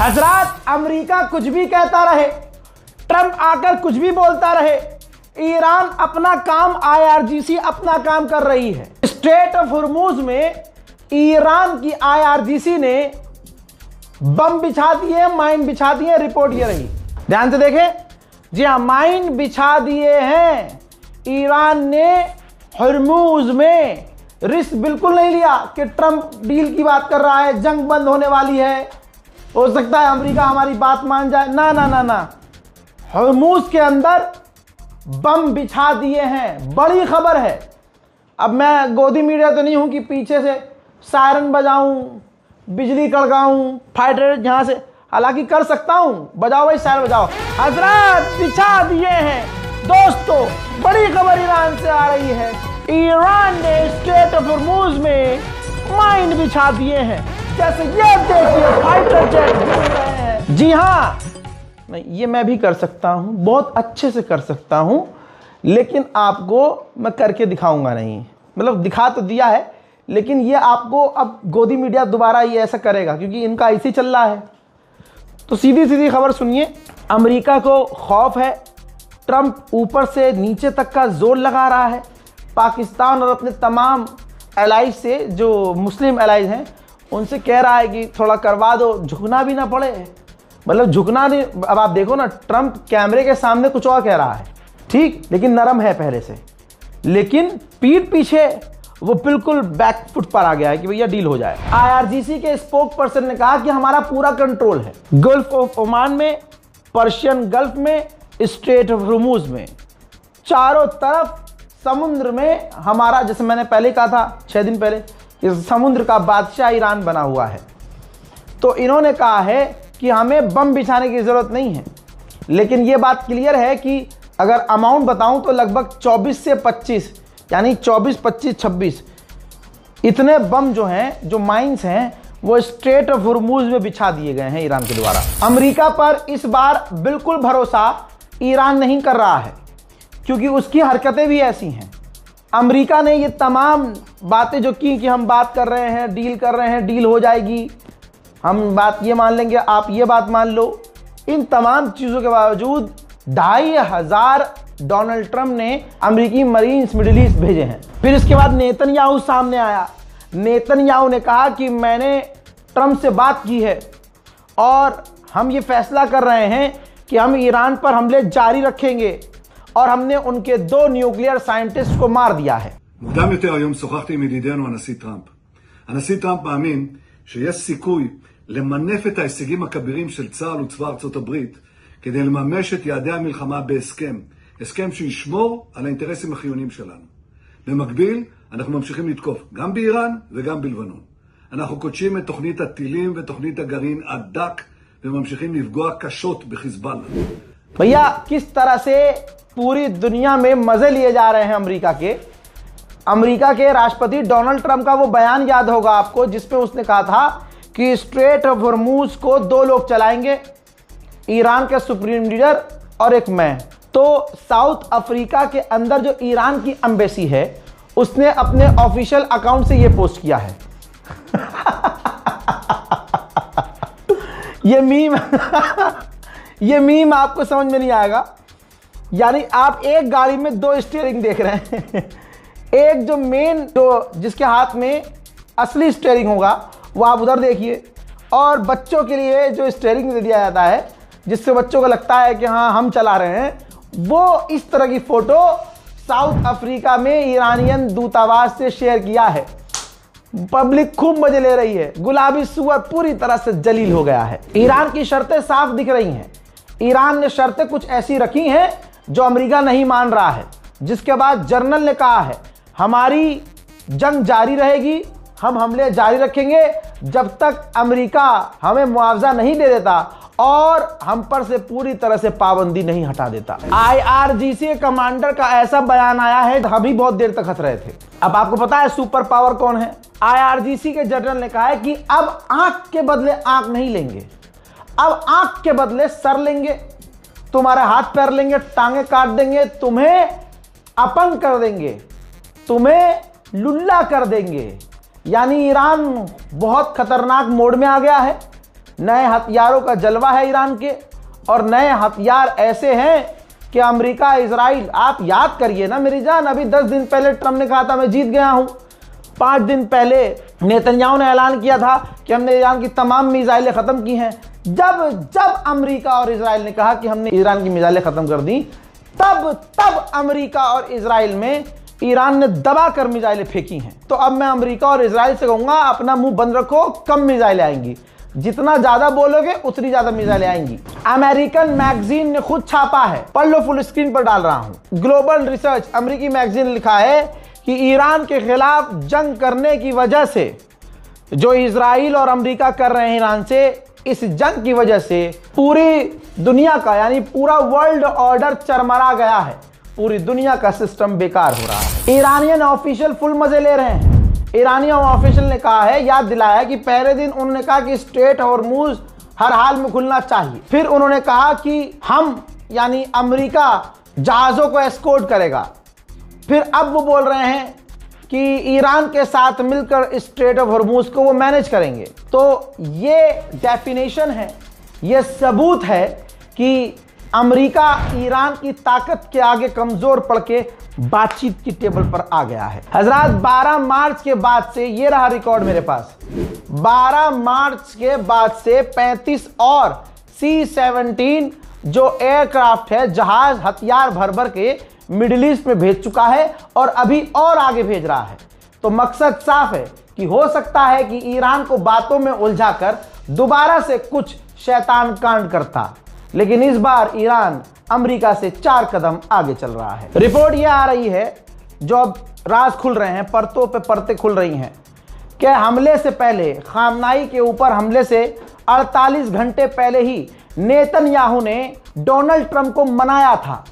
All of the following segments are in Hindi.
हजरात, अमेरिका कुछ भी कहता रहे, ट्रंप आकर कुछ भी बोलता रहे, ईरान अपना काम, IRGC अपना काम कर रही है। स्ट्रेट ऑफ हुर्मुज में ईरान की IRGC ने बम बिछा दिए, माइन बिछा दिए। रिपोर्ट ये रही, ध्यान से देखें। जी हाँ, माइन बिछा दिए हैं। ईरान ने हुर्मुज में रिस्क बिल्कुल नहीं लिया कि ट्रंप डील की बात कर रहा है, जंग बंद होने वाली है, हो सकता है अमेरिका हमारी बात मान जाए। ना ना ना ना, हुर्मुज के अंदर बम बिछा दिए हैं। बड़ी खबर है। अब मैं गोदी मीडिया तो नहीं हूं कि पीछे से सायरन बजाऊं, बिजली कड़काऊं, फाइटर यहां से, हालांकि कर सकता हूं, बजाओ भाई सायरन बजाओ। हजरात, बिछा दिए हैं दोस्तों। बड़ी खबर ईरान से आ रही है। ईरान ने स्ट्रेट ऑफ हुर्मुज में माइन बिछा दिए हैं। जैसे ये देखिए, फाइटर जेट घूम रहे हैं। जी हाँ, नहीं, ये मैं भी कर सकता हूं, बहुत अच्छे से कर सकता हूं, लेकिन आपको मैं करके दिखाऊंगा नहीं। मतलब दिखा तो दिया है, लेकिन ये आपको अब गोदी मीडिया दोबारा ये ऐसा करेगा, क्योंकि इनका ऐसे चल रहा है। तो सीधी सीधी खबर सुनिए। अमेरिका को खौफ है, ट्रंप ऊपर से नीचे तक का जोर लगा रहा है। पाकिस्तान और अपने तमाम एलाइज से, जो मुस्लिम एलाइज हैं, उनसे कह रहा है कि थोड़ा करवा दो, झुकना भी ना पड़े। मतलब झुकना नहीं। अब आप देखो ना, ट्रंप कैमरे के सामने कुछ और कह रहा है, ठीक, लेकिन नरम है पहले से, लेकिन पीठ पीछे वो बिल्कुल बैक फुट पर आ गया है कि भैया डील हो जाए। IRGC के स्पोक पर्सन ने कहा कि हमारा पूरा कंट्रोल है गल्फ ऑफ ओमान में, पर्शियन गल्फ में, स्ट्रेट ऑफ हुर्मुज में, चारों तरफ समुद्र में हमारा, जैसे मैंने पहले कहा था 6 दिन पहले, इस समुद्र का बादशाह ईरान बना हुआ है। तो इन्होंने कहा है कि हमें बम बिछाने की जरूरत नहीं है, लेकिन यह बात क्लियर है कि अगर अमाउंट बताऊं तो लगभग 24 से 25, यानी 24, 25, 26 इतने बम जो हैं, जो माइंस हैं, वो स्ट्रेट ऑफ हुर्मुज में बिछा दिए गए हैं ईरान के द्वारा। अमेरिका पर इस बार बिल्कुल भरोसा ईरान नहीं कर रहा है, क्योंकि उसकी हरकतें भी ऐसी हैं। अमेरिका ने ये तमाम बातें जो की कि हम बात कर रहे हैं, डील कर रहे हैं, डील हो जाएगी, हम बात ये मान लेंगे, आप ये बात मान लो, इन तमाम चीज़ों के बावजूद 2500 डोनाल्ड ट्रंप ने अमेरिकी मरीन्स मिडिल ईस्ट भेजे हैं। फिर इसके बाद नेतन्याहू सामने आया। नेतन्याहू ने कहा कि मैंने ट्रंप से बात की है और हम ये फैसला कर रहे हैं कि हम ईरान पर हमले जारी रखेंगे, और हमने उनके 2 न्यूक्लियर साइंटिस्ट को मार दिया है। מוקדם יותר היום שוחחתי עם ידידנו הנשיא טראמפ. הנשיא טראמפ מאמין שיש סיכוי למנף את ההישגים הכבירים של צה"ל וצבא ארצות הברית כדי לממש את יעדי המלחמה בהסכם, הסכם שישמור על האינטרסים החיוניים שלנו. במקביל, אנחנו ממשיכים לתקוף גם באיראן וגם בלבנון. אנחנו קודשים את תוכנית הטילים ותוכנית הגרעין עד דק וממשיכים לפגוע קשות בחיזבאללה. भैया, किस तरह से पूरी दुनिया में मजे लिए जा रहे हैं अमेरिका के राष्ट्रपति डोनाल्ड ट्रंप का वो बयान याद होगा आपको, जिसमें उसने कहा था कि स्ट्रेट ऑफ हुर्मुज को 2 लोग चलाएंगे, ईरान के सुप्रीम लीडर और एक मैं। तो साउथ अफ्रीका के अंदर जो ईरान की एम्बेसी है, उसने अपने ऑफिशियल अकाउंट से ये पोस्ट किया है। ये मीम आपको समझ में नहीं आएगा। यानी आप एक गाड़ी में 2 स्टीयरिंग देख रहे हैं। एक जो मेन, जो जिसके हाथ में असली स्टीयरिंग होगा, वो आप उधर देखिए, और बच्चों के लिए जो स्टीयरिंग दे दिया जाता है, जिससे बच्चों को लगता है कि हाँ हम चला रहे हैं, वो इस तरह की फोटो साउथ अफ्रीका में ईरानियन दूतावास से शेयर किया है। पब्लिक खूब मजे ले रही है। गुलाबी सुअर पूरी तरह से जलील हो गया है। ईरान की शर्तें साफ दिख रही हैं। ईरान ने शर्तें कुछ ऐसी रखी हैं जो अमेरिका नहीं मान रहा है, जिसके बाद जर्नल ने कहा है हमारी जंग जारी रहेगी, हम हमले जारी रखेंगे जब तक अमेरिका हमें मुआवजा नहीं दे देता और हम पर से पूरी तरह से पाबंदी नहीं हटा देता। IRGC कमांडर का ऐसा बयान आया है, हम भी बहुत देर तक हंस रहे थे। अब आपको पता है सुपर पावर कौन है? IRGC के जनरल ने कहा है कि अब आंख के बदले आंख नहीं लेंगे, अब आंख के बदले सर लेंगे, तुम्हारे हाथ पैर लेंगे, टांगे काट देंगे, तुम्हें अपंग कर देंगे, तुम्हें लुल्ला कर देंगे। यानी ईरान बहुत खतरनाक मोड में आ गया है। नए हथियारों का जलवा है ईरान के, और नए हथियार ऐसे हैं कि अमेरिका, इजराइल, आप याद करिए ना मेरी जान, अभी 10 दिन पहले ट्रंप ने कहा था मैं जीत गया हूं। 5 दिन पहले नेतन्याहू ने ऐलान किया था कि हमने ईरान की तमाम मिसाइलें खत्म की हैं। जब अमेरिका और इजराइल ने कहा कि हमने ईरान की मिसाइलें खत्म कर दी, तब अमेरिका और इजराइल में ईरान ने दबाकर मिसाइलें फेंकी हैं। तो अब मैं अमेरिका और इजराइल से कहूंगा अपना मुंह बंद रखो, कम मिसाइलें आएंगी, जितना ज्यादा बोलोगे उतनी ज्यादा मिसाइलें आएंगी। अमेरिकन मैगजीन ने खुद छापा है, पढ़ लो, फुल स्क्रीन पर डाल रहा हूं। ग्लोबल रिसर्च अमेरिकी मैगजीन ने लिखा है कि ईरान के खिलाफ जंग करने की वजह से, जो इजराइल और अमेरिका कर रहे हैं ईरान से, इस जंग की वजह से पूरी दुनिया का, यानी पूरा वर्ल्ड ऑर्डर चरमरा गया है, पूरी दुनिया का सिस्टम बेकार हो रहा है। ईरानियन ऑफिशियल फुल मजे ले रहे हैं। ईरानियन ऑफिशियल ने कहा है, याद दिलाया कि पहले दिन उन्होंने कहा कि स्ट्रेट हॉर्मुज हर हाल में खुलना चाहिए। फिर उन्होंने कहा कि हम, यानी अमेरिका, जहाजों को एस्कॉर्ट करेगा। फिर अब वो बोल रहे हैं कि ईरान के साथ मिलकर स्ट्रेट ऑफ हॉर्मुज को वो मैनेज करेंगे। तो ये डेफिनेशन है, ये सबूत है कि अमेरिका ईरान की ताकत के आगे कमजोर पड़ के बातचीत की टेबल पर आ गया है। हजरात, 12 मार्च के बाद से, ये रहा रिकॉर्ड मेरे पास, 12 मार्च के बाद से 35 और C-17 जो एयरक्राफ्ट है, जहाज, हथियार भर भर के मिडिल ईस्ट में भेज चुका है और अभी और आगे भेज रहा है। तो मकसद साफ है कि हो सकता है कि ईरान को बातों में उलझाकर दोबारा से कुछ शैतान कांड करता, लेकिन इस बार ईरान अमेरिका से 4 कदम आगे चल रहा है। रिपोर्ट यह आ रही है, जो अब राज खुल रहे हैं, परतों पे परतें खुल रही हैं, कि हमले से पहले, खामनाई के ऊपर हमले से 48 घंटे पहले ही नेतन्याहू ने डोनाल्ड ट्रंप को मनाया था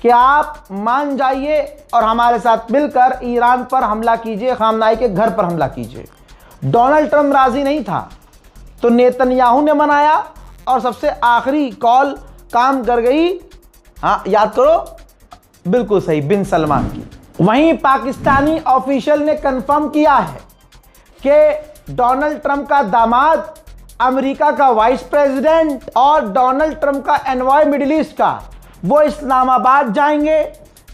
कि आप मान जाइए और हमारे साथ मिलकर ईरान पर हमला कीजिए, खामनाई के घर पर हमला कीजिए। डोनाल्ड ट्रंप राजी नहीं था, तो नेतन्याहू ने मनाया और सबसे आखिरी कॉल काम कर गई, हाँ याद करो, बिल्कुल सही, बिन सलमान की। वहीं पाकिस्तानी ऑफिशियल ने कंफर्म किया है कि डोनाल्ड ट्रंप का दामाद, अमेरिका का वाइस प्रेसिडेंट और डोनाल्ड ट्रंप का एनवॉय मिडिल ईस्ट का, वो इस्लामाबाद जाएंगे,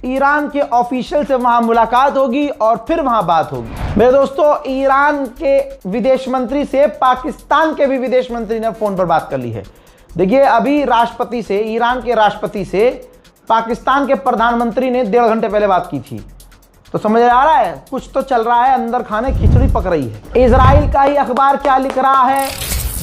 ईरान के ऑफिशियल से वहां मुलाकात होगी और फिर वहां बात होगी। मेरे दोस्तों, ईरान के विदेश मंत्री से पाकिस्तान के भी विदेश मंत्री ने फोन पर बात कर ली है। देखिए, अभी राष्ट्रपति से, ईरान के राष्ट्रपति से पाकिस्तान के प्रधानमंत्री ने 1.5 घंटे पहले बात की थी। तो समझ आ रहा है कुछ तो चल रहा है, अंदर खाने खिचड़ी पक रही है। इजराइल का ही अखबार क्या लिख रहा है,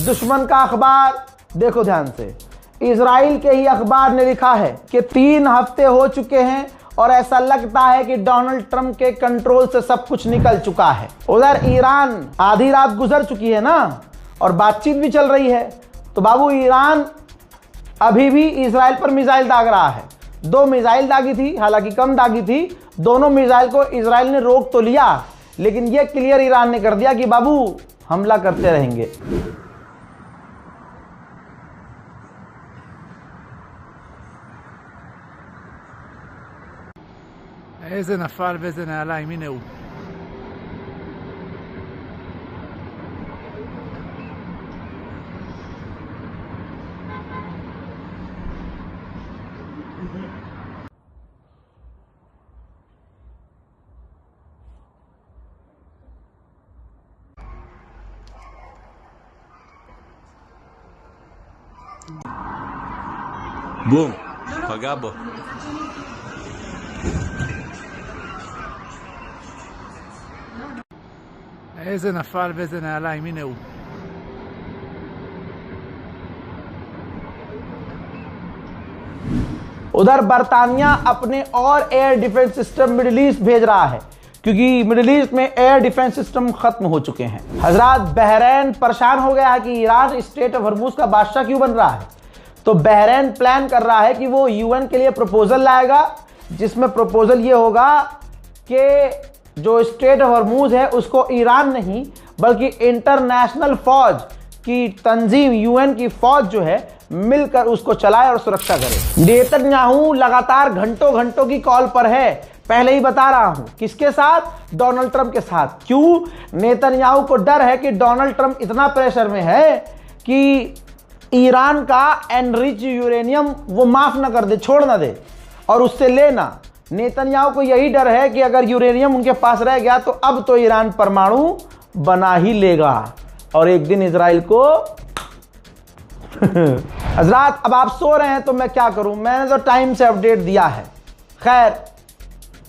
दुश्मन का अखबार, देखो ध्यान से। इजराइल के ही अखबार ने लिखा है कि 3 हफ्ते हो चुके हैं और ऐसा लगता है कि डोनाल्ड ट्रंप के कंट्रोल से सब कुछ निकल चुका है। उधर ईरान, आधी रात गुजर चुकी है ना, और बातचीत भी चल रही है। तो बाबू, ईरान अभी भी इजराइल पर मिसाइल दाग रहा है। 2 मिसाइल दागी थी, हालांकि कम दागी थी, दोनों मिसाइल को इजराइल ने रोक तो लिया, लेकिन यह क्लियर ईरान ने कर दिया कि बाबू हमला करते रहेंगे। איזה נפל ואיזה נעליים, הנה הוא. בום, פגע בו. איזה נפל ואיזה נעליים, הנה הוא. उधर बर्तानिया अपने और air defence system middle east भेज रहा है, क्योंकि मिडिल ईस्ट में एयर डिफेंस सिस्टम खत्म हो चुके हैं। हजरात, बहरीन परेशान हो गया है कि ईरान स्ट्रेट ऑफ हॉर्मुज का बादशाह क्यों बन रहा है। तो बहरीन प्लान कर रहा है कि वो यूएन के लिए प्रपोजल लाएगा, जिसमें प्रपोजल ये होगा कि जो स्ट्रेट ऑफ हॉर्मुज है उसको ईरान नहीं बल्कि इंटरनेशनल फौज की तंजीम, यूएन की फौज जो है, मिलकर उसको चलाए और सुरक्षा करे। नेतन्याहू लगातार घंटों घंटों की कॉल पर है, पहले ही बता रहा हूं। किसके साथ? डोनाल्ड ट्रंप के साथ। क्यों? नेतन्याहू को डर है कि डोनाल्ड ट्रंप इतना प्रेशर में है कि ईरान का एनरिच यूरेनियम वो माफ ना कर दे, छोड़ ना दे और उससे लेना। नेतन्याहू को यही डर है कि अगर यूरेनियम उनके पास रह गया तो अब तो ईरान परमाणु बना ही लेगा और एक दिन इजराइल को हजरात अब आप सो रहे हैं तो मैं क्या करूं, मैंने तो टाइम से अपडेट दिया है। खैर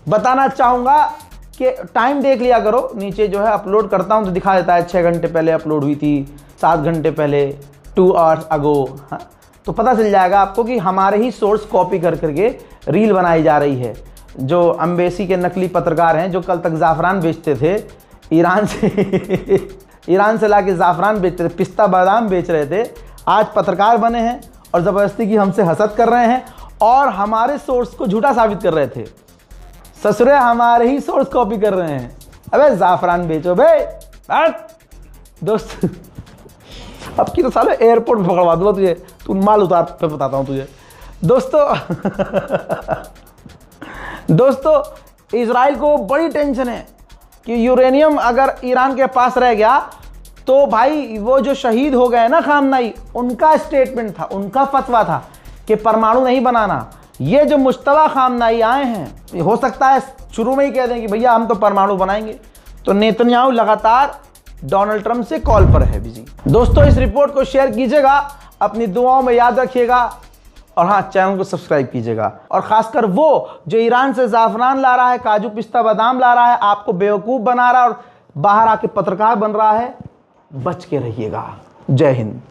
बताना चाहूंगा कि टाइम देख लिया करो, नीचे जो है अपलोड करता हूं तो दिखा देता है 6 घंटे पहले अपलोड हुई थी, 7 घंटे पहले, 2 आवर्स अगो। हाँ तो पता चल जाएगा आपको कि हमारे ही सोर्स कॉपी कर करके रील बनाई जा रही है। जो अम्बेसी के नकली पत्रकार हैं जो कल तक ज़ाफ़रान बेचते थे ईरान से ईरान से लाके ज़ाफ़रान बेचते थे, पिस्ता बादाम बेच रहे थे, आज पत्रकार बने हैं और ज़बरदस्ती की हमसे हसद कर रहे हैं और हमारे सोर्स को झूठा साबित कर रहे थे। ससुरे हमारे ही सोर्स कॉपी कर रहे हैं। अबे ज़ाफ़रान बेचो बे दोस्त। अब की तो साले एयरपोर्ट में पकड़वा दूंगा तुझे, तू माल उतार पे बताता हूँ तुझे। दोस्तों इजराइल को बड़ी टेंशन है कि यूरेनियम अगर ईरान के पास रह गया तो भाई वो जो शहीद हो गए ना खामनाई, उनका स्टेटमेंट था, उनका फतवा था कि परमाणु नहीं बनाना। ये जो मुश्तबा खामनाई आए हैं हो सकता है शुरू में ही कह दें कि भैया हम तो परमाणु बनाएंगे। तो नेतन्याहू लगातार डोनाल्ड ट्रंप से कॉल पर है बिजी। दोस्तों इस रिपोर्ट को शेयर कीजिएगा, अपनी दुआओं में याद रखिएगा और हाँ चैनल को सब्सक्राइब कीजिएगा। और खासकर वो जो ईरान से ज़ाफ़रान ला रहा है, काजू पिस्ता बादाम ला रहा है, आपको बेवकूफ़ बना रहा है और बाहर आके पत्रकार बन रहा है, बच के रहिएगा। जय हिंद।